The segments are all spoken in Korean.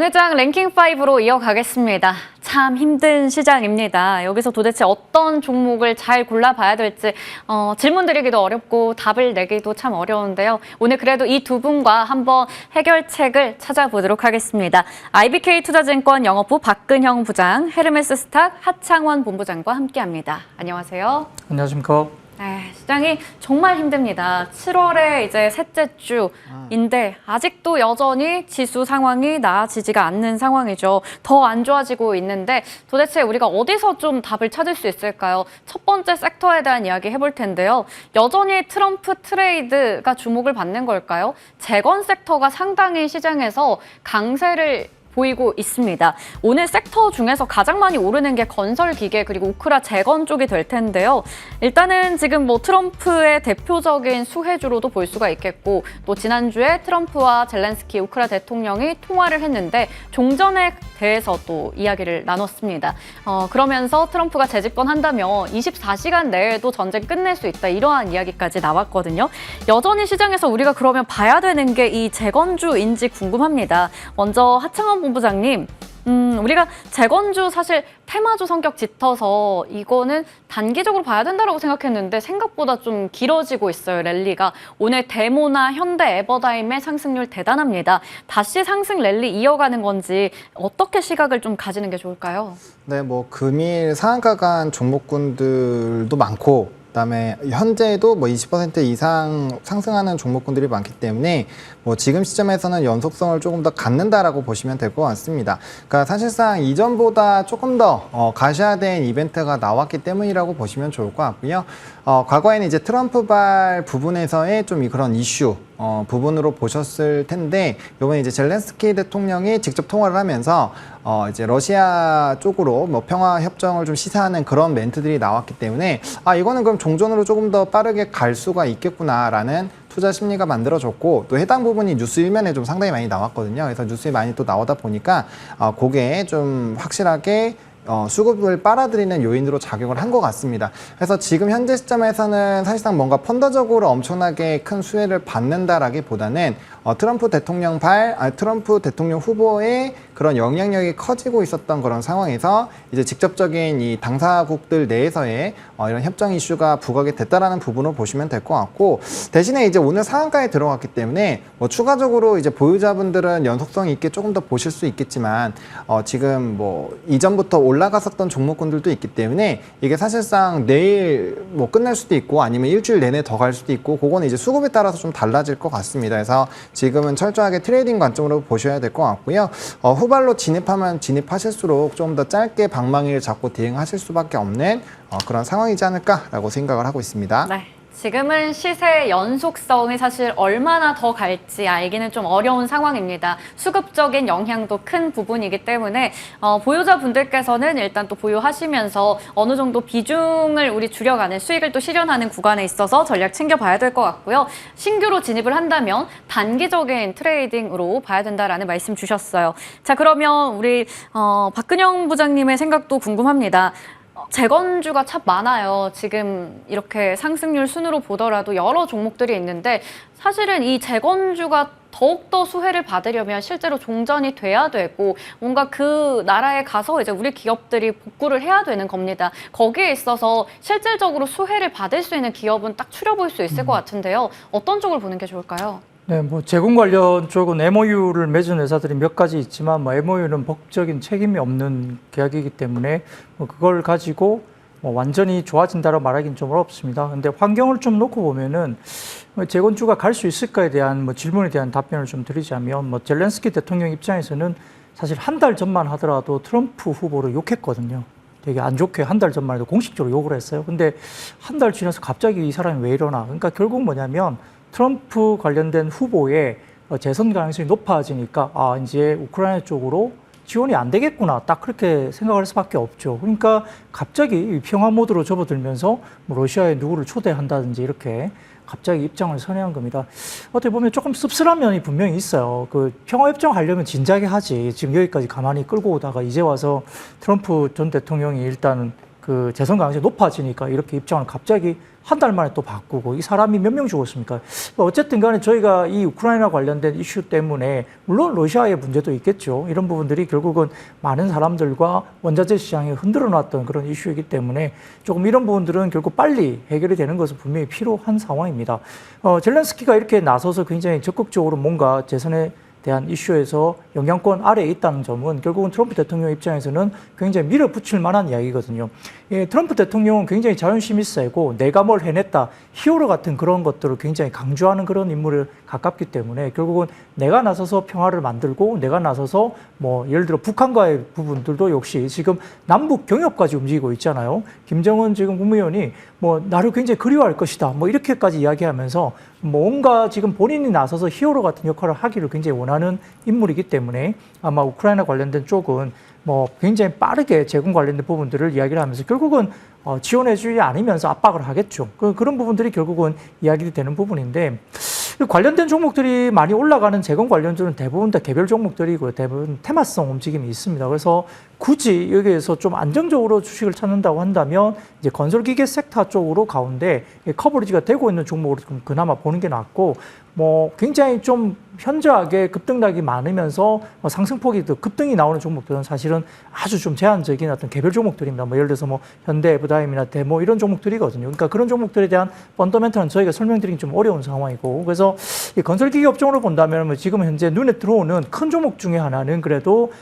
오늘 장 랭킹5로 이어가겠습니다. 참 힘든 시장입니다. 여기서 도대체 어떤 종목을 잘 골라봐야 될지 질문 드리기도 어렵고 답을 내기도 참 어려운데요. 오늘 그래도 이 두 분과 한번 해결책을 찾아보도록 하겠습니다. IBK투자증권 영업부 박근형 부장, 헤르메스스탁 하창원 본부장과 함께합니다. 안녕하세요. 안녕하십니까. 시장이 정말 힘듭니다. 7월에 이제 셋째 주인데 아직도 여전히 지수 상황이 나아지지가 않는 상황이죠. 더 안 좋아지고 있는데 도대체 우리가 어디서 좀 답을 찾을 수 있을까요? 첫 번째 섹터에 대한 이야기 해볼 텐데요. 여전히 트럼프 트레이드가 주목을 받는 걸까요? 재건 섹터가 상당히 시장에서 강세를 보이고 있습니다. 오늘 섹터 중에서 가장 많이 오르는 게 건설 기계 그리고 우크라 재건 쪽이 될 텐데요. 일단은 지금 트럼프의 대표적인 수혜주로도 볼 수가 있겠고 또 지난주에 트럼프와 젤렌스키 우크라 대통령이 통화를 했는데 종전에 대해서 또 이야기를 나눴습니다. 그러면서 트럼프가 재집권한다면 24시간 내에도 전쟁 끝낼 수 있다 이러한 이야기까지 나왔거든요. 여전히 시장에서 우리가 그러면 봐야 되는 게 이 재건주인지 궁금합니다. 먼저 하창원 본부장님, 우리가 재건주 사실 테마주 성격 짙어서 이거는 단기적으로 봐야 된다고 생각했는데 생각보다 좀 길어지고 있어요, 랠리가. 오늘 데모나 현대 에버다임의 상승률 대단합니다. 다시 상승 랠리 이어가는 건지 어떻게 시각을 좀 가지는 게 좋을까요? 네, 금일 상한가 간 종목군들도 많고 그다음에 현재도 20% 이상 상승하는 종목군들이 많기 때문에 지금 시점에서는 연속성을 조금 더 갖는다라고 보시면 될 것 같습니다. 그러니까 사실상 이전보다 조금 더 가셔야된 이벤트가 나왔기 때문이라고 보시면 좋을 것 같고요. 과거에는 이제 트럼프발 부분에서의 좀 그런 이슈 부분으로 보셨을 텐데 이번에 이제 젤렌스키 대통령이 직접 통화를 하면서 이제 러시아 쪽으로 평화 협정을 좀 시사하는 그런 멘트들이 나왔기 때문에 이거는 그럼 종전으로 조금 더 빠르게 갈 수가 있겠구나라는 투자 심리가 만들어졌고 또 해당 부분이 뉴스 일면에 좀 상당히 많이 나왔거든요. 그래서 뉴스에 많이 또 나오다 보니까 그게 좀 확실하게 수급을 빨아들이는 요인으로 작용을 한 것 같습니다. 그래서 지금 현재 시점에서는 사실상 뭔가 펀더적으로 엄청나게 큰 수혜를 받는다라기보다는 트럼프 대통령 후보의 그런 영향력이 커지고 있었던 그런 상황에서 이제 직접적인 이 당사국들 내에서의 이런 협정 이슈가 부각이 됐다라는 부분으로 보시면 될 것 같고 대신에 이제 오늘 상한가에 들어갔기 때문에 추가적으로 이제 보유자분들은 연속성 있게 조금 더 보실 수 있겠지만 지금 이전부터 올라갔었던 종목군들도 있기 때문에 이게 사실상 내일 끝날 수도 있고 아니면 일주일 내내 더 갈 수도 있고 그거는 이제 수급에 따라서 좀 달라질 것 같습니다. 그래서 지금은 철저하게 트레이딩 관점으로 보셔야 될 것 같고요. 후발로 진입하면 진입하실수록 좀 더 짧게 방망이를 잡고 대응하실 수밖에 없는 그런 상황이지 않을까라고 생각을 하고 있습니다. 네. 지금은 시세 연속성이 사실 얼마나 더 갈지 알기는 좀 어려운 상황입니다. 수급적인 영향도 큰 부분이기 때문에 보유자분들께서는 일단 또 보유하시면서 어느 정도 비중을 우리 줄여가는 수익을 또 실현하는 구간에 있어서 전략 챙겨봐야 될 것 같고요. 신규로 진입을 한다면 단기적인 트레이딩으로 봐야 된다라는 말씀 주셨어요. 자, 그러면 우리 박근형 부장님의 생각도 궁금합니다. 재건주가 참 많아요. 지금 이렇게 상승률 순으로 보더라도 여러 종목들이 있는데 사실은 이 재건주가 더욱더 수혜를 받으려면 실제로 종전이 돼야 되고 뭔가 그 나라에 가서 이제 우리 기업들이 복구를 해야 되는 겁니다. 거기에 있어서 실질적으로 수혜를 받을 수 있는 기업은 딱 추려볼 수 있을 것 같은데요. 어떤 쪽을 보는 게 좋을까요? 네, 재건 관련 쪽은 MOU를 맺은 회사들이 몇 가지 있지만 MOU는 법적인 책임이 없는 계약이기 때문에 그걸 가지고 완전히 좋아진다고 말하기는 좀 어렵습니다. 근데 환경을 좀 놓고 보면은 재건주가 갈 수 있을까에 대한 질문에 대한 답변을 좀 드리자면 젤렌스키 대통령 입장에서는 사실 한 달 전만 하더라도 트럼프 후보를 욕했거든요. 되게 안 좋게 한 달 전만 해도 공식적으로 욕을 했어요. 근데 한 달 지나서 갑자기 이 사람이 왜 이러나. 그러니까 결국 뭐냐면 트럼프 관련된 후보의 재선 가능성이 높아지니까 이제 우크라이나 쪽으로 지원이 안 되겠구나 딱 그렇게 생각할 수밖에 없죠. 그러니까 갑자기 평화 모드로 접어들면서 러시아에 누구를 초대한다든지 이렇게 갑자기 입장을 선회한 겁니다. 어떻게 보면 조금 씁쓸한 면이 분명히 있어요. 평화협정 하려면 진작에 하지. 지금 여기까지 가만히 끌고 오다가 이제 와서 트럼프 전 대통령이 일단 그 재선 가능성이 높아지니까 이렇게 입장을 갑자기 한 달 만에 또 바꾸고 이 사람이 몇 명 죽었습니까? 어쨌든 간에 저희가 이 우크라이나 관련된 이슈 때문에 물론 러시아의 문제도 있겠죠. 이런 부분들이 결국은 많은 사람들과 원자재 시장에 흔들어 놨던 그런 이슈이기 때문에 조금 이런 부분들은 결국 빨리 해결이 되는 것은 분명히 필요한 상황입니다. 젤렌스키가 이렇게 나서서 굉장히 적극적으로 뭔가 재선에 대한 이슈에서 영향권 아래에 있다는 점은 결국은 트럼프 대통령 입장에서는 굉장히 밀어붙일 만한 이야기거든요. 예, 트럼프 대통령은 굉장히 자존심이 세고 내가 뭘 해냈다, 히어로 같은 그런 것들을 굉장히 강조하는 그런 인물에 가깝기 때문에 결국은 내가 나서서 평화를 만들고 내가 나서서 뭐 예를 들어 북한과의 부분들도 역시 지금 남북 경협까지 움직이고 있잖아요. 김정은 지금 국무위원이 뭐 나를 굉장히 그리워할 것이다, 뭐 이렇게까지 이야기하면서 뭔가 지금 본인이 나서서 히어로 같은 역할을 하기를 굉장히 원하는 인물이기 때문에 아마 우크라이나 관련된 쪽은 뭐 굉장히 빠르게 제공 관련된 부분들을 이야기를 하면서 결국은 지원해주지 않으면서 압박을 하겠죠. 그런 부분들이 결국은 이야기가 되는 부분인데 관련된 종목들이 많이 올라가는 제공 관련주는 대부분 다 개별 종목들이고요. 대부분 테마성 움직임이 있습니다. 그래서 굳이 여기에서 좀 안정적으로 주식을 찾는다고 한다면 이제 건설기계 섹터 쪽으로 가운데 커버리지가 되고 있는 종목으로 좀 그나마 보는 게 낫고 뭐 굉장히 좀 현저하게 급등락이 많으면서 상승폭이 더 급등이 나오는 종목들은 사실은 아주 좀 제한적인 어떤 개별 종목들입니다. 뭐 예를 들어서 뭐 현대, 에브다임이나 데모 이런 종목들이거든요. 그러니까 그런 종목들에 대한 펀더멘털은 저희가 설명드리기 좀 어려운 상황이고 그래서 이 건설기계 업종으로 본다면 뭐 지금 현재 눈에 들어오는 큰 종목 중에 하나는 그래도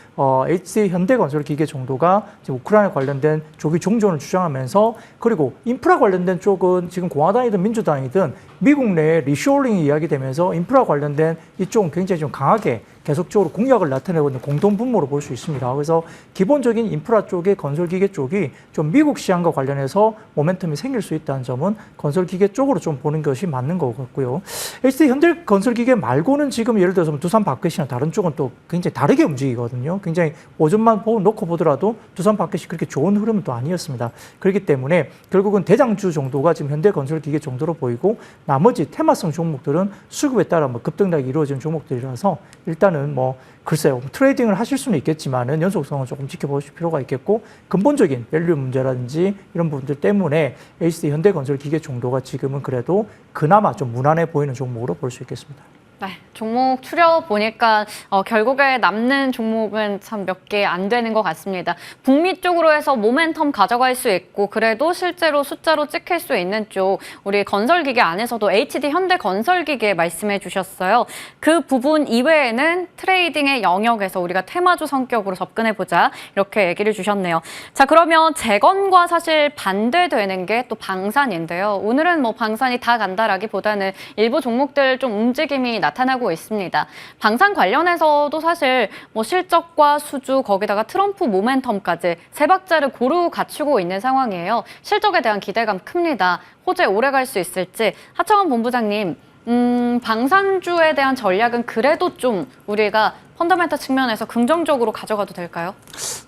HC 현대건설기계 정도가 지금 우크라이나 관련된 조기 종전을 주장하면서 그리고 인프라 관련된 쪽은 지금 공화당이든 민주당이든 미국 내에 리쇼어링이 이야기되면서 인프라 관련된 이쪽은 굉장히 좀 강하게 계속적으로 공약을 나타내고 있는 공동 분모로 볼 수 있습니다. 그래서 기본적인 인프라 쪽의 건설기계 쪽이 좀 미국 시장과 관련해서 모멘텀이 생길 수 있다는 점은 건설기계 쪽으로 좀 보는 것이 맞는 것 같고요. HD 현대건설기계 말고는 지금 예를 들어서 두산 바켓이나 다른 쪽은 또 굉장히 다르게 움직이거든요. 굉장히 오전만 놓고 보더라도 두산 바켓이 그렇게 좋은 흐름은 또 아니었습니다. 그렇기 때문에 결국은 대장주 정도가 지금 현대건설기계 정도로 보이고 나머지 테마성 종목들은 수급에 따라 뭐 급등락이 이루어지는 종목들이라서 일단은 뭐 글쎄요, 트레이딩을 하실 수는 있겠지만은 연속성을 조금 지켜보실 필요가 있겠고 근본적인 밸류 문제라든지 이런 부분들 때문에 HD 현대건설기계 정도가 지금은 그래도 그나마 좀 무난해 보이는 종목으로 볼 수 있겠습니다. 네, 종목 추려보니까 결국에 남는 종목은 참 몇 개 안 되는 것 같습니다. 북미 쪽으로 해서 모멘텀 가져갈 수 있고 그래도 실제로 숫자로 찍힐 수 있는 쪽 우리 건설기계 안에서도 HD 현대건설기계 말씀해 주셨어요. 그 부분 이외에는 트레이딩의 영역에서 우리가 테마주 성격으로 접근해보자 이렇게 얘기를 주셨네요. 자, 그러면 재건과 사실 반대되는 게 또 방산인데요. 오늘은 뭐 방산이 다 간다라기보다는 일부 종목들 좀 움직임이 나타나고 있습니다. 방산 관련해서도 사실 뭐 실적과 수주 거기다가 트럼프 모멘텀까지 세 박자를 고루 갖추고 있는 상황이에요. 실적에 대한 기대감 큽니다. 호재 오래 갈 수 있을지 하창원 본부장님 방산주에 대한 전략은 그래도 좀 우리가 펀더멘털 측면에서 긍정적으로 가져가도 될까요?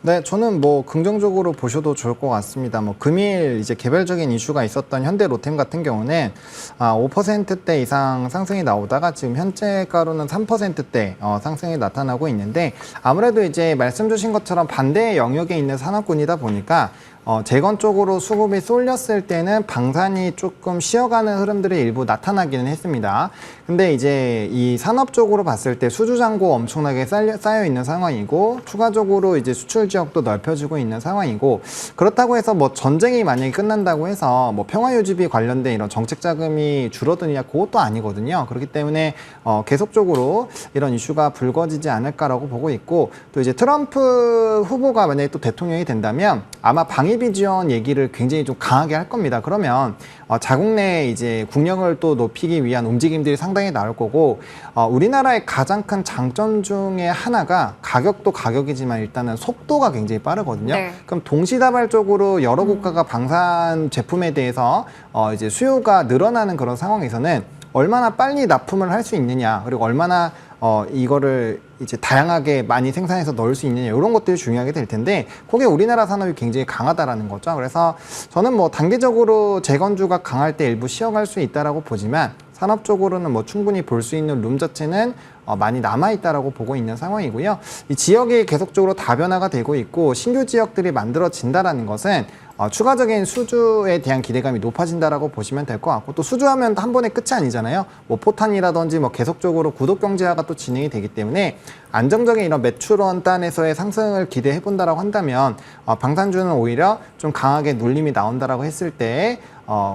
네, 저는 뭐 긍정적으로 보셔도 좋을 것 같습니다. 뭐 금일 이제 개별적인 이슈가 있었던 현대 로템 같은 경우는 5%대 이상 상승이 나오다가 지금 현재가로는 3%대 상승이 나타나고 있는데 아무래도 이제 말씀 주신 것처럼 반대의 영역에 있는 산업군이다 보니까 재건 쪽으로 수급이 쏠렸을 때는 방산이 조금 쉬어가는 흐름들이 일부 나타나기는 했습니다. 근데 이제 이 산업 쪽으로 봤을 때 수주 잔고 엄청나게 쌓여 있는 상황이고 추가적으로 이제 수출 지역도 넓혀지고 있는 상황이고 그렇다고 해서 뭐 전쟁이 만약에 끝난다고 해서 뭐 평화 유지비 관련된 이런 정책 자금이 줄어드느냐 그것도 아니거든요. 그렇기 때문에 계속적으로 이런 이슈가 불거지지 않을까라고 보고 있고 또 이제 트럼프 후보가 만약에 또 대통령이 된다면 아마 방위비 지원 얘기를 굉장히 좀 강하게 할 겁니다. 그러면 자국 내 이제 국력을 또 높이기 위한 움직임들이 상당히 나올 거고 우리나라의 가장 큰 장점 중에 하나가 가격도 가격이지만 일단은 속도가 굉장히 빠르거든요. 네. 그럼 동시다발적으로 여러 국가가 방산 제품에 대해서 이제 수요가 늘어나는 그런 상황에서는 얼마나 빨리 납품을 할 수 있느냐 그리고 얼마나 이거를 이제 다양하게 많이 생산해서 넣을 수 있느냐 이런 것들이 중요하게 될 텐데 그게 우리나라 산업이 굉장히 강하다라는 거죠. 그래서 저는 뭐 단기적으로 재건주가 강할 때 일부 쉬어갈 수 있다라고 보지만 산업적으로는 뭐 충분히 볼 수 있는 룸 자체는 많이 남아있다라고 보고 있는 상황이고요. 이 지역이 계속적으로 다변화가 되고 있고 신규 지역들이 만들어진다라는 것은 추가적인 수주에 대한 기대감이 높아진다라고 보시면 될 것 같고, 또 수주하면 한 번에 끝이 아니잖아요. 뭐 포탄이라든지 뭐 계속적으로 구독 경제화가 또 진행이 되기 때문에 안정적인 이런 매출원 단에서의 상승을 기대해 본다라고 한다면 방산주는 오히려 좀 강하게 눌림이 나온다라고 했을 때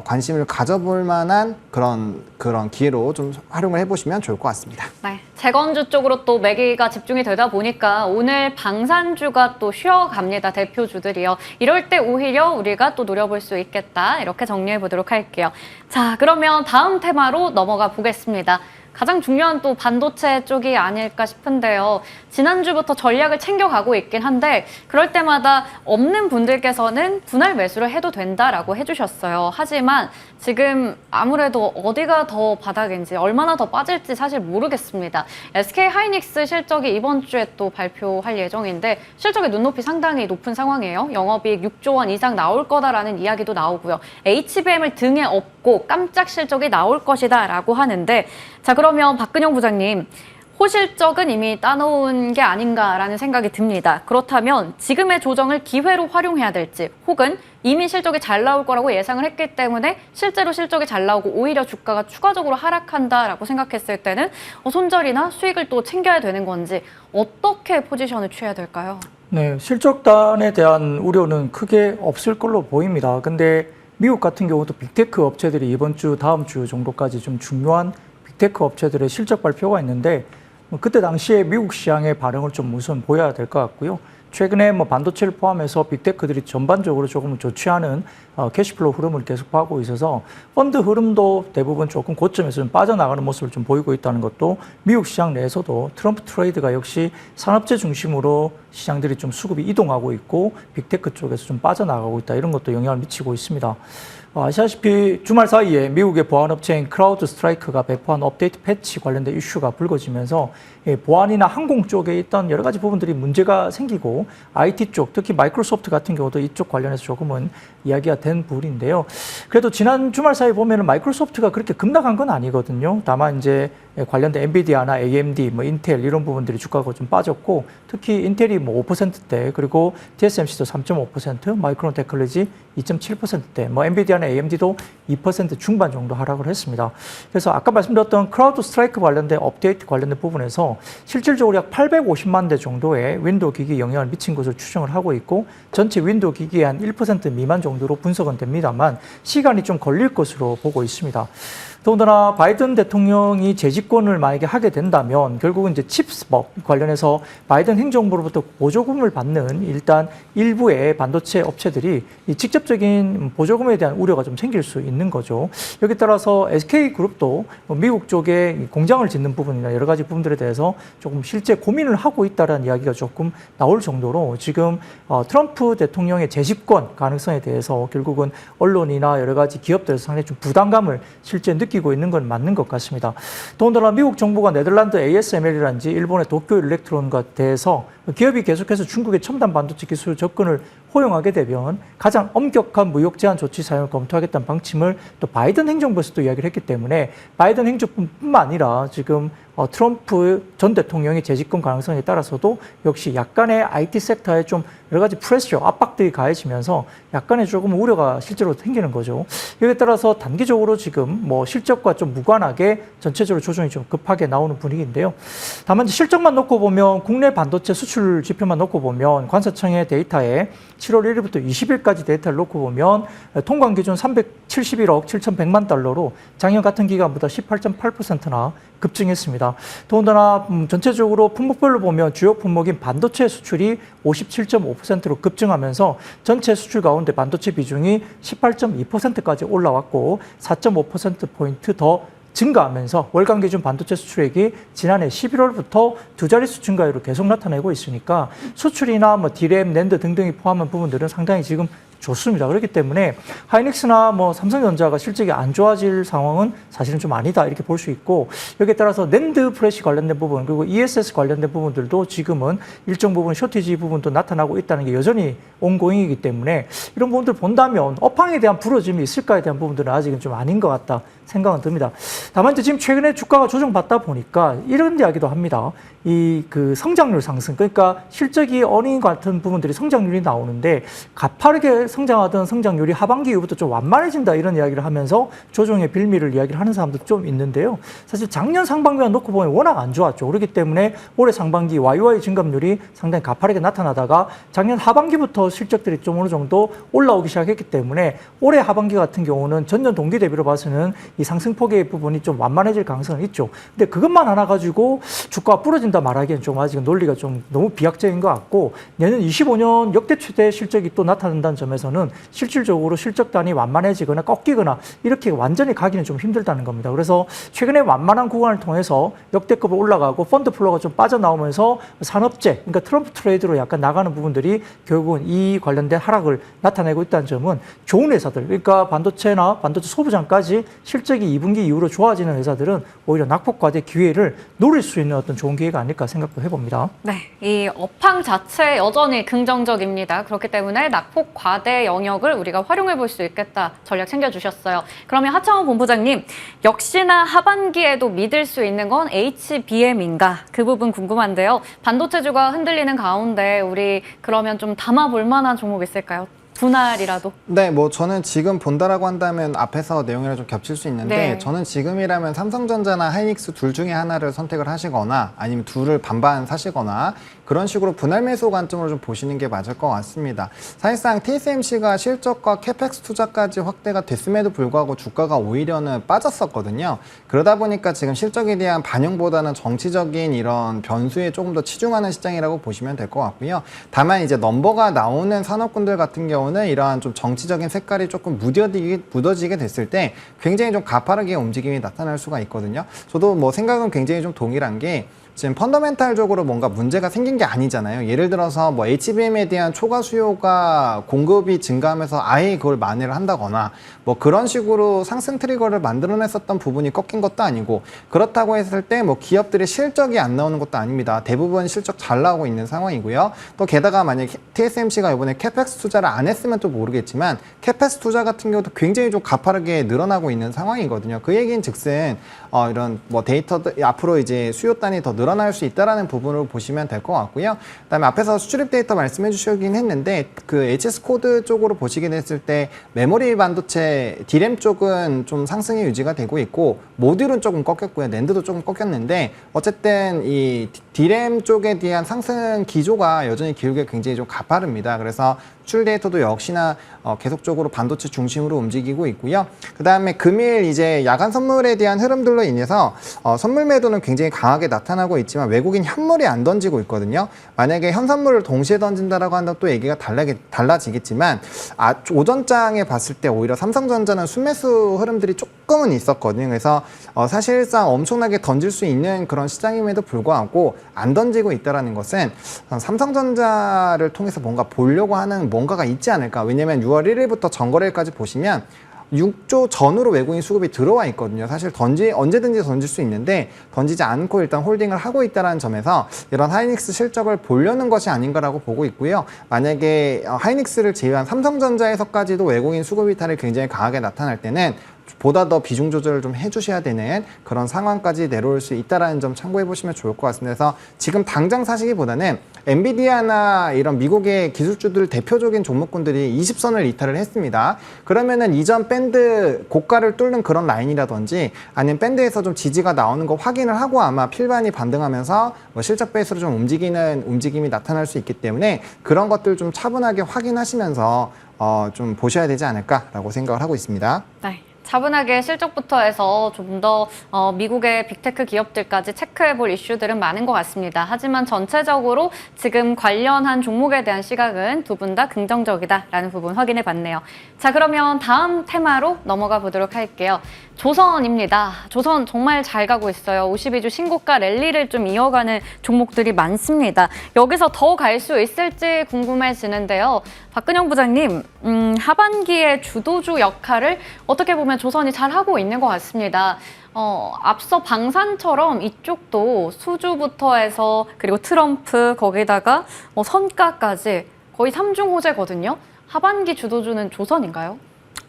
관심을 가져볼 만한 그런 기회로 좀 활용을 해보시면 좋을 것 같습니다. 네, 재건주 쪽으로 또 매기가 집중이 되다 보니까 오늘 방산주가 또 쉬어갑니다. 대표주들이요. 이럴 때 오히려 우리가 또 노려볼 수 있겠다. 이렇게 정리해 보도록 할게요. 자, 그러면 다음 테마로 넘어가 보겠습니다. 가장 중요한 또 반도체 쪽이 아닐까 싶은데요. 지난주부터 전략을 챙겨가고 있긴 한데 그럴 때마다 없는 분들께서는 분할 매수를 해도 된다라고 해주셨어요. 하지만 지금 아무래도 어디가 더 바닥인지 얼마나 더 빠질지 사실 모르겠습니다. SK 하이닉스 실적이 이번 주에 또 발표할 예정인데 실적의 눈높이 상당히 높은 상황이에요. 영업이익 6조 원 이상 나올 거다라는 이야기도 나오고요. HBM을 등에 업고 깜짝 실적이 나올 것이다 라고 하는데 자, 그러면 박근영 부장님, 호실적은 이미 따놓은 게 아닌가라는 생각이 듭니다. 그렇다면 지금의 조정을 기회로 활용해야 될지 혹은 이미 실적이 잘 나올 거라고 예상을 했기 때문에 실제로 실적이 잘 나오고 오히려 주가가 추가적으로 하락한다라고 생각했을 때는 손절이나 수익을 또 챙겨야 되는 건지 어떻게 포지션을 취해야 될까요? 네, 실적단에 대한 우려는 크게 없을 걸로 보입니다. 근데 미국 같은 경우도 빅테크 업체들이 이번 주, 다음 주 정도까지 좀 중요한 빅테크 업체들의 실적 발표가 있는데 그때 당시에 미국 시장의 반응을 좀 우선 보여야 될 것 같고요. 최근에 뭐 반도체를 포함해서 빅테크들이 전반적으로 조금 좋지 않은 캐시플로우 흐름을 계속하고 있어서 펀드 흐름도 대부분 조금 고점에서 좀 빠져나가는 모습을 좀 보이고 있다는 것도 미국 시장 내에서도 트럼프 트레이드가 역시 산업재 중심으로 시장들이 좀 수급이 이동하고 있고 빅테크 쪽에서 좀 빠져나가고 있다 이런 것도 영향을 미치고 있습니다. 아시다시피 주말 사이에 미국의 보안업체인 크라우드 스트라이크가 배포한 업데이트 패치 관련된 이슈가 불거지면서 보안이나 항공 쪽에 있던 여러 가지 부분들이 문제가 생기고 IT 쪽, 특히 마이크로소프트 같은 경우도 이쪽 관련해서 조금은 이야기가 된 부분인데요. 그래도 지난 주말 사이 보면은 마이크로소프트가 그렇게 급락한 건 아니거든요. 다만 이제 관련된 엔비디아나 AMD, 뭐 인텔 이런 부분들이 주가가 좀 빠졌고 특히 인텔이 뭐 5%대 그리고 TSMC도 3.5%, 마이크론 테크놀로지 2.7%대, 뭐 엔비디아나 AMD도 2% 중반 정도 하락을 했습니다. 그래서 아까 말씀드렸던 크라우드 스트라이크 관련된 업데이트 관련된 부분에서 실질적으로 약 850만 대 정도의 윈도우 기기에 영향을 미친 것으로 추정을 하고 있고 전체 윈도우 기기의 한 1% 미만 정도로 분석은 됩니다만 시간이 좀 걸릴 것으로 보고 있습니다. 더군다나 바이든 대통령이 재집권을 만약에 하게 된다면 결국은 이제 칩스법 관련해서 바이든 행정부로부터 보조금을 받는 일단 일부의 반도체 업체들이 이 직접적인 보조금에 대한 우려가 좀 생길 수 있는 거죠. 여기 따라서 SK그룹도 미국 쪽에 공장을 짓는 부분이나 여러 가지 부분들에 대해서 조금 실제 고민을 하고 있다는 이야기가 조금 나올 정도로 지금 트럼프 대통령의 재집권 가능성에 대해서 결국은 언론이나 여러 가지 기업들에서 상당히 좀 부담감을 실제 느끼고 있는 건 맞는 것 같습니다. 더군다나 미국 정부가 네덜란드 ASML이라든지 일본의 도쿄 일렉트론과 대해서 기업이 계속해서 중국의 첨단 반도체 기술 접근을 허용하게 되면 가장 엄격한 무역 제한 조치 사용을 검토하겠다는 방침을 또 바이든 행정부에서도 이야기를 했기 때문에 바이든 행정부뿐만 아니라 지금 트럼프 전 대통령의 재집권 가능성에 따라서도 역시 약간의 IT 섹터에 좀 여러 가지 프레셔, 압박들이 가해지면서 약간의 조금 우려가 실제로 생기는 거죠. 여기에 따라서 단기적으로 지금 뭐 실적과 좀 무관하게 전체적으로 조정이 좀 급하게 나오는 분위기인데요. 다만 실적만 놓고 보면 국내 반도체 수출 지표만 놓고 보면 관사청의 데이터에 7월 1일부터 20일까지 데이터를 놓고 보면 통관 기준 371억 7,100만 달러로 작년 같은 기간보다 18.8%나 급증했습니다. 더군다나 전체적으로 품목별로 보면 주요 품목인 반도체 수출이 57.5%로 급증하면서 전체 수출 가운데 반도체 비중이 18.2%까지 올라왔고 4.5%포인트 더 증가하면서 월간 기준 반도체 수출액이 지난해 11월부터 두 자릿수 증가율을 계속 나타내고 있으니까 수출이나 뭐 디램, 낸드 등등이 포함한 부분들은 상당히 지금 좋습니다. 그렇기 때문에 하이닉스나 뭐 삼성전자가 실적이 안 좋아질 상황은 사실은 좀 아니다 이렇게 볼 수 있고 여기에 따라서 낸드 프레시 관련된 부분 그리고 ESS 관련된 부분들도 지금은 일정 부분 쇼티지 부분도 나타나고 있다는 게 여전히 온고잉이기 때문에 이런 부분들 본다면 업황에 대한 부러짐이 있을까에 대한 부분들은 아직은 좀 아닌 것 같다 생각은 듭니다. 다만 이제 지금 최근에 주가가 조정받다 보니까 이런 이야기도 합니다. 이 그 성장률 상승 그러니까 실적이 어닝 같은 부분들이 성장률이 나오는데 가파르게 초반에 성장하던 성장률이 하반기 이후부터 좀 완만해진다 이런 이야기를 하면서 조정의 빌미를 이야기를 하는 사람도 좀 있는데요. 사실 작년 상반기와 놓고 보면 워낙 안 좋았죠. 그렇기 때문에 올해 상반기 YOY 증감률이 상당히 가파르게 나타나다가 작년 하반기부터 실적들이 좀 어느 정도 올라오기 시작했기 때문에 올해 하반기 같은 경우는 전년 동기 대비로 봐서는 이 상승폭의 부분이 좀 완만해질 가능성은 있죠. 근데 그것만 하나 가지고 주가가 부러진다 말하기엔 좀 아직 논리가 좀 너무 비약적인 것 같고, 내년 25년 역대 최대 실적이 또 나타난다는 점에서는 실질적으로 실적단이 완만해지거나 꺾이거나 이렇게 완전히 가기는 좀 힘들다는 겁니다. 그래서 최근에 완만한 구간을 통해서 역대급으로 올라가고 펀드 플로우가 좀 빠져나오면서 산업재, 그러니까 트럼프 트레이드로 약간 나가는 부분들이 결국은 이 관련된 하락을 나타내고 있다는 점은 좋은 회사들, 그러니까 반도체나 반도체 소부장까지 실적이 2분기 이후로 좋아지는 회사들은 오히려 낙폭과대 기회를 노릴 수 있는 어떤 좋은 기회가 아닐까 생각도 해봅니다. 네, 이 업황 자체 여전히 긍정적입니다. 그렇기 때문에 낙폭 과대 영역을 우리가 활용해 볼 수 있겠다 전략 챙겨주셨어요. 그러면 하창원 본부장님, 역시나 하반기에도 믿을 수 있는 건 HBM인가? 그 부분 궁금한데요. 반도체주가 흔들리는 가운데 우리 그러면 좀 담아볼 만한 종목 있을까요? 분할이라도. 네, 뭐 저는 지금 본다라고 한다면 앞에서 내용이랑 좀 겹칠 수 있는데 네. 저는 지금이라면 삼성전자나 하이닉스 둘 중에 하나를 선택을 하시거나 아니면 둘을 반반 사시거나 그런 식으로 분할 매수 관점으로 좀 보시는 게 맞을 것 같습니다. 사실상 TSMC가 실적과 캐펙스 투자까지 확대가 됐음에도 불구하고 주가가 오히려는 빠졌었거든요. 그러다 보니까 지금 실적에 대한 반영보다는 정치적인 이런 변수에 조금 더 치중하는 시장이라고 보시면 될 것 같고요. 다만 이제 넘버가 나오는 산업군들 같은 경우는 이러한 좀 정치적인 색깔이 조금 묻어지게 됐을 때 굉장히 좀 가파르게 움직임이 나타날 수가 있거든요. 저도 뭐 생각은 굉장히 좀 동일한 게 지금 펀더멘탈적으로 뭔가 문제가 생긴 게 아니잖아요. 예를 들어서 뭐 HBM에 대한 초과 수요가 공급이 증가하면서 아예 그걸 만회를 한다거나 뭐 그런 식으로 상승 트리거를 만들어냈었던 부분이 꺾인 것도 아니고, 그렇다고 했을 때 뭐 기업들의 실적이 안 나오는 것도 아닙니다. 대부분 실적 잘 나오고 있는 상황이고요. 또 게다가 만약에 TSMC가 이번에 캐펙스 투자를 안 했으면 또 모르겠지만 캐펙스 투자 같은 경우도 굉장히 좀 가파르게 늘어나고 있는 상황이거든요. 그 얘기는 즉슨 이런 뭐 데이터들 앞으로 이제 수요단이 더 늘어날 수 있다라는 부분으로 보시면 될 것 같고요. 그다음에 앞에서 수출입 데이터 말씀해 주시긴 했는데 그 HS 코드 쪽으로 보시게 됐을 때 메모리 반도체 D램 쪽은 좀 상승이 유지가 되고 있고 모듈은 조금 꺾였고요. 낸드도 조금 꺾였는데 어쨌든 이 D램 쪽에 대한 상승 기조가 여전히 기울기가 굉장히 좀 가파릅니다. 그래서 수출 데이터도 역시나 계속적으로 반도체 중심으로 움직이고 있고요. 그 다음에 금일 이제 야간 선물에 대한 흐름들로 인해서 선물 매도는 굉장히 강하게 나타나고 있지만 외국인 현물이 안 던지고 있거든요. 만약에 현 선물을 동시에 던진다라고 한다면 또 얘기가 달라지겠지만 오전장에 봤을 때 오히려 삼성전자는 순매수 흐름들이 조금은 있었거든요. 그래서 사실상 엄청나게 던질 수 있는 그런 시장임에도 불구하고 안 던지고 있다는 것은 삼성전자를 통해서 뭔가 보려고 하는 뭔가가 있지 않을까. 왜냐면 6월 1일부터 전거래일까지 보시면 6조 전후로 외국인 수급이 들어와 있거든요. 사실 언제든지 던질 수 있는데 던지지 않고 일단 홀딩을 하고 있다는 점에서 이런 하이닉스 실적을 보려는 것이 아닌가라고 보고 있고요. 만약에 하이닉스를 제외한 삼성전자에서까지도 외국인 수급 이탈이 굉장히 강하게 나타날 때는 보다 더 비중 조절을 좀 해주셔야 되는 그런 상황까지 내려올 수 있다는 점 참고해 보시면 좋을 것 같습니다. 그래서 지금 당장 사시기보다는 엔비디아나 이런 미국의 기술주들 대표적인 종목군들이 20선을 이탈을 했습니다. 그러면은 이전 밴드 고가를 뚫는 그런 라인이라든지 아니면 밴드에서 좀 지지가 나오는 거 확인을 하고 아마 필반이 반등하면서 뭐 실적 베이스로 좀 움직이는 움직임이 나타날 수 있기 때문에 그런 것들 좀 차분하게 확인하시면서 좀 보셔야 되지 않을까라고 생각을 하고 있습니다. 네. 차분하게 실적부터 해서 좀 더 미국의 빅테크 기업들까지 체크해볼 이슈들은 많은 것 같습니다. 하지만 전체적으로 지금 관련한 종목에 대한 시각은 두 분 다 긍정적이다라는 부분 확인해봤네요. 자, 그러면 다음 테마로 넘어가 보도록 할게요. 조선입니다. 조선 정말 잘 가고 있어요. 52주 신고가 랠리를 좀 이어가는 종목들이 많습니다. 여기서 더 갈 수 있을지 궁금해지는데요. 박근영 부장님, 하반기에 주도주 역할을 어떻게 보면 조선이 잘 하고 있는 것 같습니다. 앞서 방산처럼 이쪽도 수주부터 해서 그리고 트럼프 거기다가 선가까지 거의 3중 호재거든요. 하반기 주도주는 조선인가요?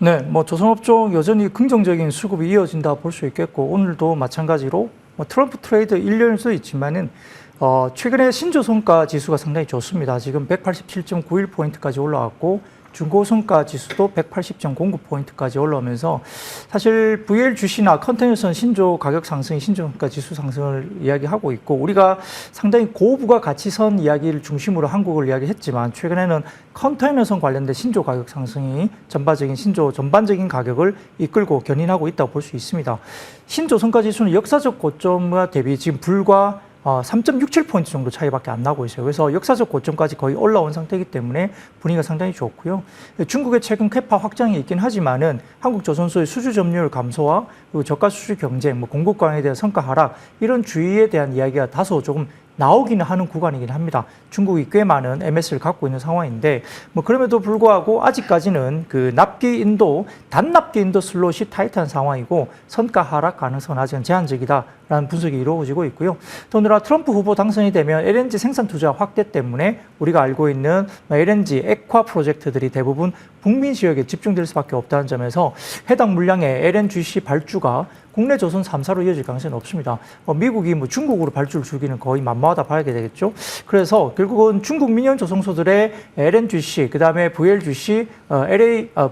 네, 뭐 조선업종 여전히 긍정적인 수급이 이어진다 볼 수 있겠고, 오늘도 마찬가지로 트럼프 트레이드 1년일 수도 있지만은 최근에 신조선가 지수가 상당히 좋습니다. 지금 187.91포인트까지 올라왔고 중고성가 지수도 180.09포인트까지 올라오면서 사실 VL 주시나 컨테이너선 신조 가격 상승이 신조성가 지수 상승을 이야기하고 있고 우리가 상당히 고부가 가치선 이야기를 중심으로 한국을 이야기했지만 최근에는 컨테이너선 관련된 신조 가격 상승이 전반적인 가격을 이끌고 견인하고 있다고 볼 수 있습니다. 신조성가 지수는 역사적 고점과 대비 지금 불과 3.67포인트 정도 차이밖에 안 나고 있어요. 그래서 역사적 고점까지 거의 올라온 상태이기 때문에 분위기가 상당히 좋고요. 중국의 최근 캐파 확장이 있긴 하지만은 한국 조선소의 수주 점유율 감소와 그리고 저가 수주 경쟁, 공급 강화에 대한 성과 하락 이런 주의에 대한 이야기가 다소 조금 나오기는 하는 구간이긴 합니다. 중국이 꽤 많은 MS를 갖고 있는 상황인데 그럼에도 불구하고 아직까지는 그 단납기 인도 슬롯이 타이트한 상황이고 선가 하락 가능성은 아직은 제한적이다라는 분석이 이루어지고 있고요. 더불어 트럼프 후보 당선이 되면 LNG 생산 투자 확대 때문에 우리가 알고 있는 LNG 액화 프로젝트들이 대부분 북미 지역에 집중될 수밖에 없다는 점에서 해당 물량의 LNGC 발주가 국내 조선 3사로 이어질 가능성은 없습니다. 미국이 중국으로 발주를 주기는 거의 만무하다 봐야 되겠죠. 그래서 결국은 중국 민영 조선소들의 LNGC, 그 다음에 VLGC,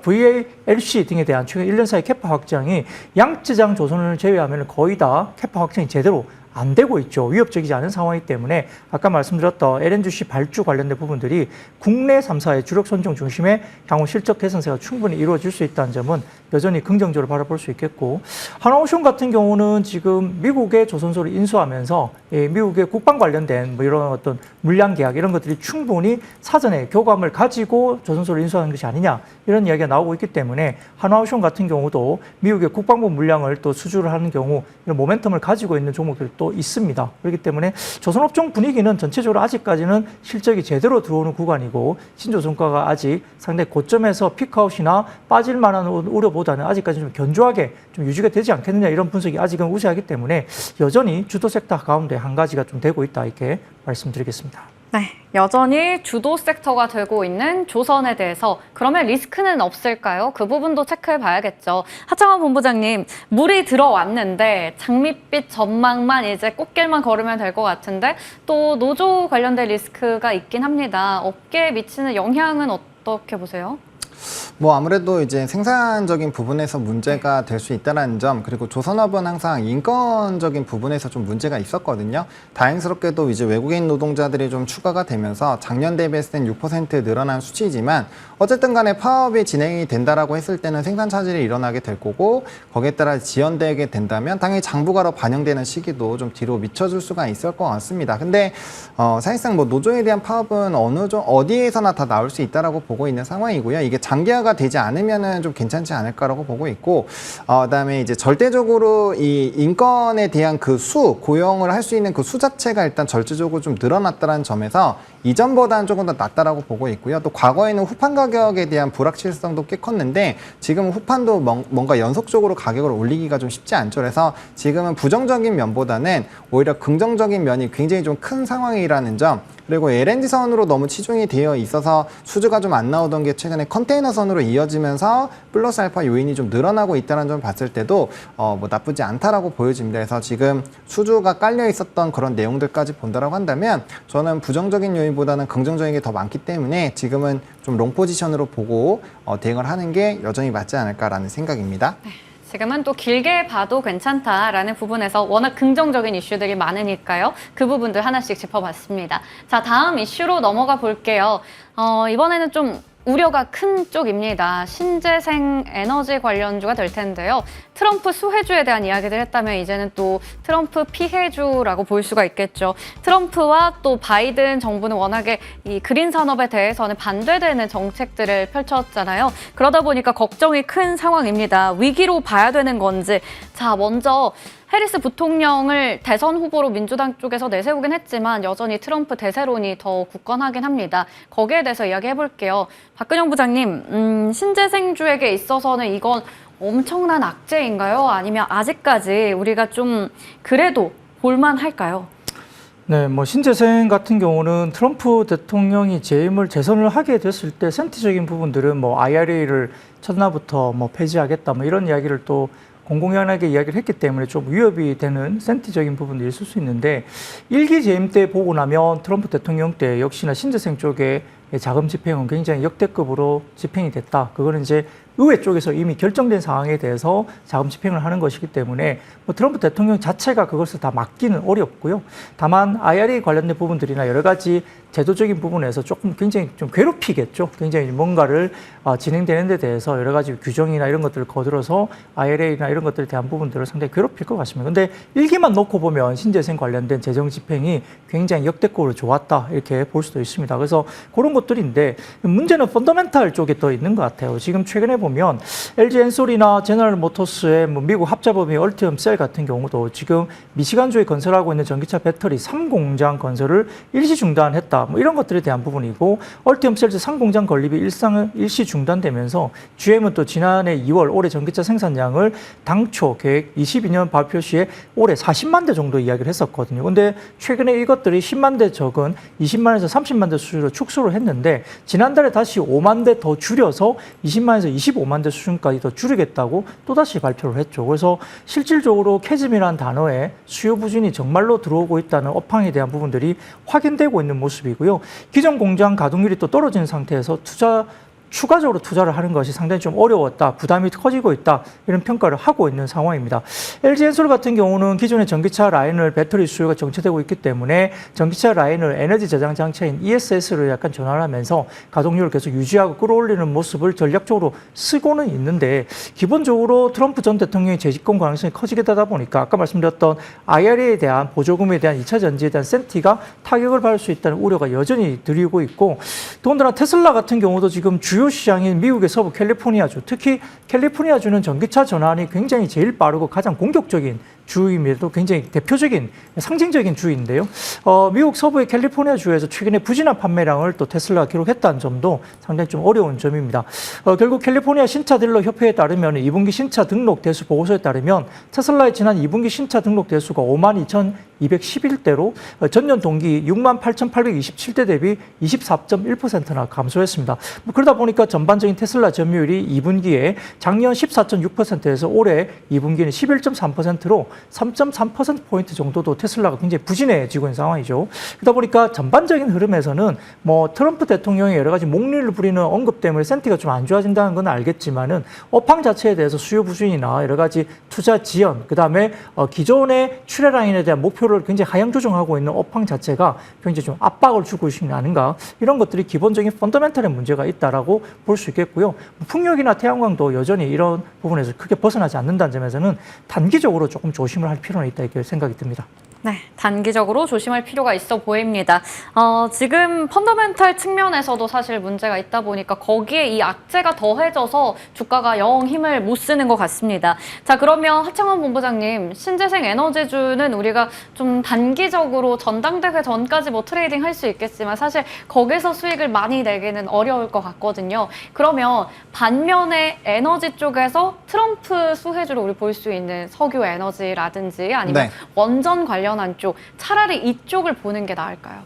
VLC 등에 대한 최근 1년 사이 캐파 확장이 양쯔장 조선을 제외하면 거의 다 캐파 확장이 제대로 안 되고 있죠. 위협적이지 않은 상황이기 때문에 아까 말씀드렸던 LNGC 발주 관련된 부분들이 국내 3사의 주력 선종 중심의 향후 실적 개선세가 충분히 이루어질 수 있다는 점은 여전히 긍정적으로 바라볼 수 있겠고 하나오션 같은 경우는 지금 미국의 조선소를 인수하면서 미국의 국방 관련된 이런 어떤 물량 계약 이런 것들이 충분히 사전에 교감을 가지고 조선소를 인수하는 것이 아니냐 이런 이야기가 나오고 있기 때문에 하나오션 같은 경우도 미국의 국방부 물량을 또 수주를 하는 경우 이런 모멘텀을 가지고 있는 종목들도 있습니다. 그렇기 때문에 조선업종 분위기는 전체적으로 아직까지는 실적이 제대로 들어오는 구간이고 신조성과가 아직 상당히 고점에서 피크아웃이나 빠질 만한 우려보다는 아직까지 좀 견조하게 좀 유지가 되지 않겠느냐 이런 분석이 아직은 우세하기 때문에 여전히 주도 섹터 가운데 한 가지가 좀 되고 있다 이렇게 말씀드리겠습니다. 네, 여전히 주도 섹터가 되고 있는 조선에 대해서 그러면 리스크는 없을까요? 그 부분도 체크해 봐야겠죠. 하창원 본부장님, 물이 들어왔는데 장밋빛 전망만 이제 꽃길만 걸으면 될 것 같은데 또 노조 관련된 리스크가 있긴 합니다. 업계에 미치는 영향은 어떻게 보세요? 아무래도 이제 생산적인 부분에서 문제가 될 수 있다는 점, 그리고 조선업은 항상 인건적인 부분에서 좀 문제가 있었거든요. 다행스럽게도 이제 외국인 노동자들이 좀 추가가 되면서 작년 대비했을 땐 6% 늘어난 수치이지만 어쨌든 간에 파업이 진행이 된다라고 했을 때는 생산 차질이 일어나게 될 거고 거기에 따라 지연되게 된다면 당연히 장부가로 반영되는 시기도 좀 뒤로 미쳐줄 수가 있을 것 같습니다. 근데 사실상 노조에 대한 파업은 어디에서나 다 나올 수 있다라고 보고 있는 상황이고요. 이게 장기화가 되지 않으면은 좀 괜찮지 않을까라고 보고 있고, 그다음에 이제 절대적으로 이 인건에 대한 그 고용을 할 수 있는 그 수 자체가 일단 절대적으로 좀 늘어났다는 점에서 이전보다는 조금 더 낫다라고 보고 있고요. 또 과거에는 후판 가격에 대한 불확실성도 꽤 컸는데 지금은 후판도 뭔가 연속적으로 가격을 올리기가 좀 쉽지 않죠. 그래서 지금은 부정적인 면보다는 오히려 긍정적인 면이 굉장히 좀 큰 상황이라는 점, 그리고 LNG선으로 너무 치중이 되어 있어서 수주가 좀 안 나오던 게 최근에 컨테이너선으로 이어지면서 플러스 알파 요인이 좀 늘어나고 있다는 점 봤을 때도 나쁘지 않다라고 보여집니다. 그래서 지금 수주가 깔려 있었던 그런 내용들까지 본다라고 한다면 저는 부정적인 요인보다는 긍정적인 게 더 많기 때문에 지금은 좀 롱 포지션으로 보고 대응을 하는 게 여전히 맞지 않을까라는 생각입니다. 지금은 또 길게 봐도 괜찮다라는 부분에서 워낙 긍정적인 이슈들이 많으니까요. 그 부분들 하나씩 짚어봤습니다. 자, 다음 이슈로 넘어가 볼게요. 이번에는 좀 우려가 큰 쪽입니다. 신재생 에너지 관련주가 될 텐데요. 트럼프 수혜주에 대한 이야기를 했다면 이제는 또 트럼프 피해주라고 볼 수가 있겠죠. 트럼프와 또 바이든 정부는 워낙에 이 그린 산업에 대해서는 반대되는 정책들을 펼쳤잖아요. 그러다 보니까 걱정이 큰 상황입니다. 위기로 봐야 되는 건지. 자, 먼저 해리스 부통령을 대선 후보로 민주당 쪽에서 내세우긴 했지만 여전히 트럼프 대세론이 더 굳건하긴 합니다. 거기에 대해서 이야기해 볼게요. 박근영 부장님, 신재생주에게 있어서는 이건 엄청난 악재인가요? 아니면 아직까지 우리가 좀 그래도 볼만할까요? 네, 신재생 같은 경우는 트럼프 대통령이 재선을 하게 됐을 때 센티적인 부분들은 IRA를 첫날부터 폐지하겠다 이런 이야기를 또 공공연하게 이야기를 했기 때문에 좀 위협이 되는 센티적인 부분도 있을 수 있는데 1기 재임 때 보고 나면 트럼프 대통령 때 역시나 신재생 쪽에 자금 집행은 굉장히 역대급으로 집행이 됐다. 그거는 이제 의회 쪽에서 이미 결정된 상황에 대해서 자금 집행을 하는 것이기 때문에 뭐 트럼프 대통령 자체가 그것을 다 막기는 어렵고요. 다만 IRA 관련된 부분들이나 여러 가지 제도적인 부분에서 조금 굉장히 좀 괴롭히겠죠. 굉장히 뭔가를 진행되는 데 대해서 여러 가지 규정이나 이런 것들을 거들어서 IRA나 이런 것들에 대한 부분들을 상당히 괴롭힐 것 같습니다. 근데 일기만 놓고 보면 신재생 관련된 재정 집행이 굉장히 역대급으로 좋았다 이렇게 볼 수도 있습니다. 그래서 그런 것들인데 문제는 펀더멘탈 쪽에 더 있는 것 같아요. 지금 최근에 보면 LG 엔솔이나 제너럴 모터스의 뭐 미국 합자범위 얼티엄 셀 같은 경우도 지금 미시간주에 건설하고 있는 전기차 배터리 3공장 건설을 일시 중단했다. 뭐 이런 것들에 대한 부분이고 얼티엄 셀즈 3공장 건립이 일시 중단되면서 GM은 또 지난해 2월 올해 전기차 생산량을 당초 계획 22년 발표 시에 올해 40만 대 정도 이야기를 했었거든요. 근데 최근에 이것들이 10만 대 적은 20만에서 30만 대 수준으로 축소를 했는데 지난달에 다시 5만 대 더 줄여서 20만에서 25만 대 수준까지 더 줄이겠다고 또다시 발표를 했죠. 그래서 실질적으로 캐즘이라는 단어에 수요 부진이 정말로 들어오고 있다는 업황에 대한 부분들이 확인되고 있는 모습이고요. 기존 공장 가동률이 또 떨어진 상태에서 추가적으로 투자를 하는 것이 상당히 좀 어려웠다, 부담이 커지고 있다 이런 평가를 하고 있는 상황입니다. LG엔솔 같은 경우는 기존의 전기차 라인을 배터리 수요가 정체되고 있기 때문에 전기차 라인을 에너지 저장 장치인 ESS를 약간 전환하면서 가동률을 계속 유지하고 끌어올리는 모습을 전략적으로 쓰고는 있는데 기본적으로 트럼프 전 대통령의 재집권 가능성이 커지게 되다 보니까 아까 말씀드렸던 IRA에 대한 보조금에 대한 2차 전지에 대한 센티가 타격을 받을 수 있다는 우려가 여전히 들이고 있고 더군다나 테슬라 같은 경우도 지금 주요 시장인 미국의 서부 캘리포니아주, 특히 캘리포니아주는 전기차 전환이 굉장히 제일 빠르고 가장 공격적인 주임에도 굉장히 대표적인 상징적인 주인데요. 미국 서부의 캘리포니아 주에서 최근에 부진한 판매량을 또 테슬라가 기록했다는 점도 상당히 좀 어려운 점입니다. 결국 캘리포니아 신차 딜러 협회에 따르면 2분기 신차 등록 대수 보고서에 따르면 테슬라의 지난 2분기 신차 등록 대수가 52,211대로 전년 동기 68,827대 대비 24.1%나 감소했습니다. 그러다 보니까 전반적인 테슬라 점유율이 2분기에 작년 14.6%에서 올해 2분기는 11.3%로 3.3%포인트 정도도 테슬라가 굉장히 부진해지고 있는 상황이죠. 그러다 보니까 전반적인 흐름에서는 뭐 트럼프 대통령의 여러 가지 목리를 부리는 언급 때문에 센티가 좀 안 좋아진다는 건 알겠지만은 업황 자체에 대해서 수요 부진이나 여러 가지 투자 지연, 그다음에 기존의 출하 라인에 대한 목표를 굉장히 하향 조정하고 있는 업황 자체가 굉장히 좀 압박을 주고 있는 게 아닌가 이런 것들이 기본적인 펀더멘털의 문제가 있다라고 볼 수 있겠고요. 풍력이나 태양광도 여전히 이런 부분에서 크게 벗어나지 않는다는 점에서는 단기적으로 조금 조심을 할 필요는 있다 이렇게 생각이 듭니다. 네, 단기적으로 조심할 필요가 있어 보입니다. 지금 펀더멘탈 측면에서도 사실 문제가 있다 보니까 거기에 이 악재가 더해져서 주가가 영 힘을 못 쓰는 것 같습니다. 자, 그러면 하창원 본부장님, 신재생 에너지주는 우리가 좀 단기적으로 전당대회 전까지 뭐 트레이딩 할 수 있겠지만 사실 거기서 수익을 많이 내기는 어려울 것 같거든요. 그러면 반면에 에너지 쪽에서 트럼프 수혜주로 우리 볼 수 있는 석유 에너지라든지 아니면 네. 원전 관련한 쪽, 차라리 이쪽을 보는 게 나을까요?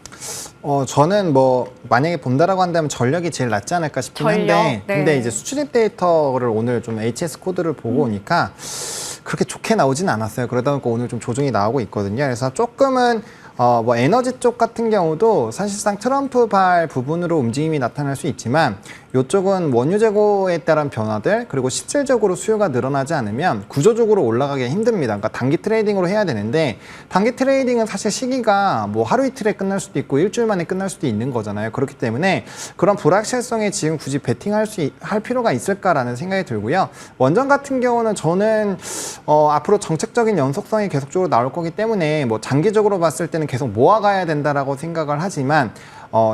저는 뭐 만약에 본다라고 한다면 전력이 제일 낫지 않을까 싶긴 전력? 한데 네. 근데 이제 수출입 데이터를 오늘 좀 HS 코드를 보고 오니까 그렇게 좋게 나오진 않았어요. 그러다 보니까 오늘 좀 조정이 나오고 있거든요. 그래서 조금은 뭐 에너지 쪽 같은 경우도 사실상 트럼프발 부분으로 움직임이 나타날 수 있지만 이쪽은 원유 재고에 따른 변화들 그리고 실질적으로 수요가 늘어나지 않으면 구조적으로 올라가기 힘듭니다. 그러니까 단기 트레이딩으로 해야 되는데 단기 트레이딩은 사실 시기가 뭐 하루 이틀에 끝날 수도 있고 일주일 만에 끝날 수도 있는 거잖아요. 그렇기 때문에 그런 불확실성에 지금 굳이 베팅할 필요가 있을까라는 생각이 들고요. 원전 같은 경우는 저는 앞으로 정책적인 연속성이 계속적으로 나올 거기 때문에 뭐 장기적으로 봤을 때는 계속 모아가야 된다라고 생각을 하지만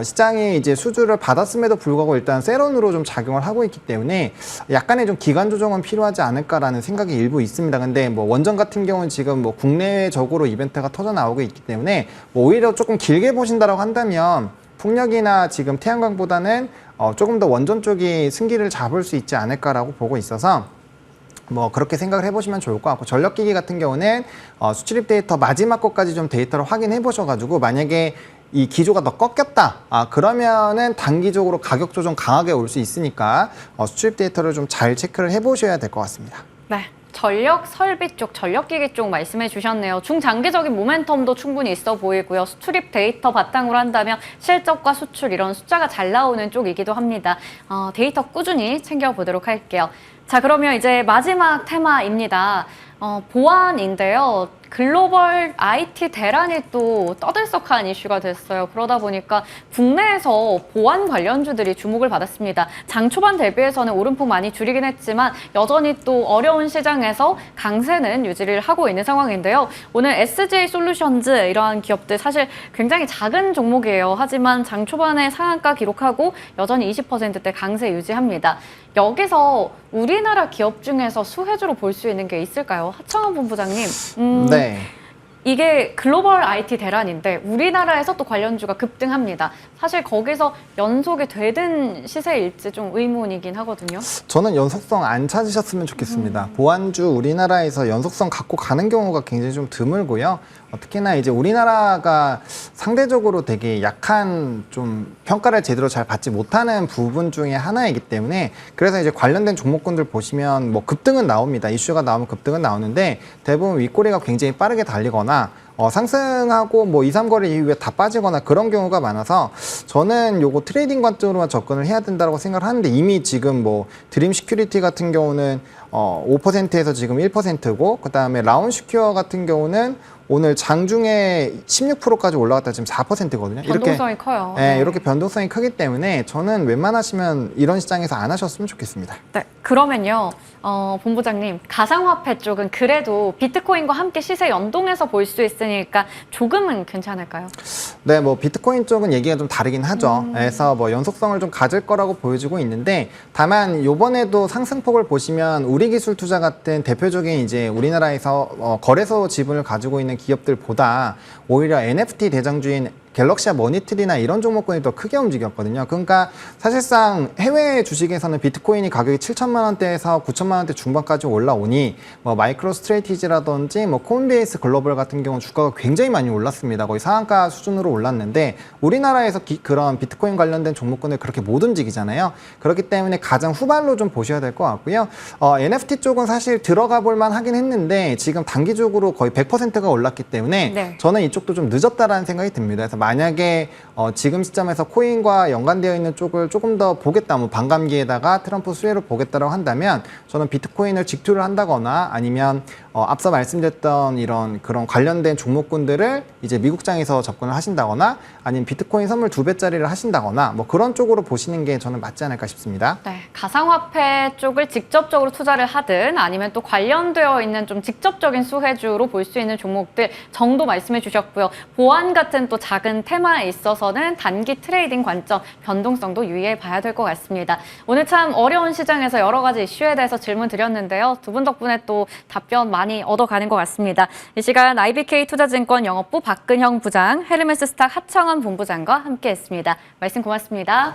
시장이 이제 수주를 받았음에도 불구하고 일단 세론으로 좀 작용을 하고 있기 때문에 약간의 좀 기간 조정은 필요하지 않을까라는 생각이 일부 있습니다. 근데 뭐 원전 같은 경우는 지금 뭐 국내적으로 이벤트가 터져 나오고 있기 때문에 뭐 오히려 조금 길게 보신다라고 한다면 풍력이나 지금 태양광보다는 조금 더 원전 쪽이 승기를 잡을 수 있지 않을까라고 보고 있어서 뭐 그렇게 생각을 해보시면 좋을 것 같고 전력기기 같은 경우는 수출입 데이터 마지막 것까지 좀 데이터를 확인해 보셔가지고 만약에 이 기조가 더 꺾였다. 그러면은 단기적으로 가격 조정 강하게 올 수 있으니까 수출입 데이터를 좀 잘 체크를 해보셔야 될 것 같습니다. 네. 전력 설비 쪽, 전력기기 쪽 말씀해 주셨네요. 중장기적인 모멘텀도 충분히 있어 보이고요. 수출입 데이터 바탕으로 한다면 실적과 수출 이런 숫자가 잘 나오는 쪽이기도 합니다. 데이터 꾸준히 챙겨보도록 할게요. 자, 그러면 이제 마지막 테마입니다. 보안인데요. 글로벌 IT 대란이 또 떠들썩한 이슈가 됐어요. 그러다 보니까 국내에서 보안 관련주들이 주목을 받았습니다. 장 초반 대비해서는 오름폭 많이 줄이긴 했지만 여전히 또 어려운 시장에서 강세는 유지를 하고 있는 상황인데요. 오늘 SJ 솔루션즈 이러한 기업들 사실 굉장히 작은 종목이에요. 하지만 장 초반에 상한가 기록하고 여전히 20%대 강세 유지합니다. 여기서 우리나라 기업 중에서 수혜주로 볼 수 있는 게 있을까요? 하청원 본부장님. 네. 이게 글로벌 IT 대란인데 우리나라에서 또 관련주가 급등합니다. 사실 거기서 연속이 되든 시세일지 좀 의문이긴 하거든요. 저는 연속성 안 찾으셨으면 좋겠습니다. 보안주 우리나라에서 연속성 갖고 가는 경우가 굉장히 좀 드물고요. 특히나 이제 우리나라가 상대적으로 되게 약한 좀 평가를 제대로 잘 받지 못하는 부분 중에 하나이기 때문에 그래서 이제 관련된 종목군들 보시면 뭐 급등은 나옵니다. 이슈가 나오면 급등은 나오는데 대부분 윗꼬리가 굉장히 빠르게 달리거나 상승하고 뭐 2, 3거래 이후에 다 빠지거나 그런 경우가 많아서 저는 요거 트레이딩 관점으로만 접근을 해야 된다고 생각을 하는데 이미 지금 뭐 드림 시큐리티 같은 경우는 5%에서 지금 1%고 그다음에 라운 시큐어 같은 경우는 오늘 장중에 16%까지 올라갔다 지금 4%거든요. 변동성이 커요. 네, 이렇게 변동성이 크기 때문에 저는 웬만하시면 이런 시장에서 안 하셨으면 좋겠습니다. 네, 그러면요, 본부장님, 가상화폐 쪽은 그래도 비트코인과 함께 시세 연동해서 볼 수 있으니까 조금은 괜찮을까요? 네, 뭐 비트코인 쪽은 얘기가 좀 다르긴 하죠. 그래서 뭐 연속성을 좀 가질 거라고 보여지고 있는데 다만 요번에도 상승폭을 보시면 우리기술투자 같은 대표적인 이제 우리나라에서 거래소 지분을 가지고 있는 기업들보다 오히려 NFT 대장주인 갤럭시와 머니트리나 이런 종목군이 더 크게 움직였거든요. 그러니까 사실상 해외 주식에서는 비트코인이 가격이 7천만 원대에서 9천만 원대 중반까지 올라오니 뭐 마이크로 스트레이티지라든지 뭐 코인베이스 글로벌 같은 경우 주가가 굉장히 많이 올랐습니다. 거의 상한가 수준으로 올랐는데 우리나라에서 그런 비트코인 관련된 종목군을 그렇게 못 움직이잖아요. 그렇기 때문에 가장 후발로 좀 보셔야 될 것 같고요. NFT 쪽은 사실 들어가 볼 만 하긴 했는데 지금 단기적으로 거의 100%가 올랐기 때문에 네. 저는 이쪽도 좀 늦었다라는 생각이 듭니다. 그래서 만약에 지금 시점에서 코인과 연관되어 있는 쪽을 조금 더 보겠다, 뭐 반감기에다가 트럼프 수혜를 보겠다라고 한다면 저는 비트코인을 직투를 한다거나 아니면 앞서 말씀드렸던 이런 그런 관련된 종목군들을 이제 미국장에서 접근을 하신다거나 아니면 비트코인 선물 2배짜리를 하신다거나 뭐 그런 쪽으로 보시는 게 저는 맞지 않을까 싶습니다. 네, 가상화폐 쪽을 직접적으로 투자를 하든 아니면 또 관련되어 있는 좀 직접적인 수혜주로 볼 수 있는 종목들 정도 말씀해 주셨고요. 보안 같은 또 작은 테마에 있어서는 단기 트레이딩 관점, 변동성도 유의해 봐야 될 것 같습니다. 오늘 참 어려운 시장에서 여러 가지 이슈에 대해서 질문 드렸는데요. 두 분 덕분에 또 답변 많이 얻어가는 것 같습니다. 이 시간 IBK 투자증권 영업부 박근형 부장, 헤르메스 스탁 하청원 본부장과 함께했습니다. 말씀 고맙습니다.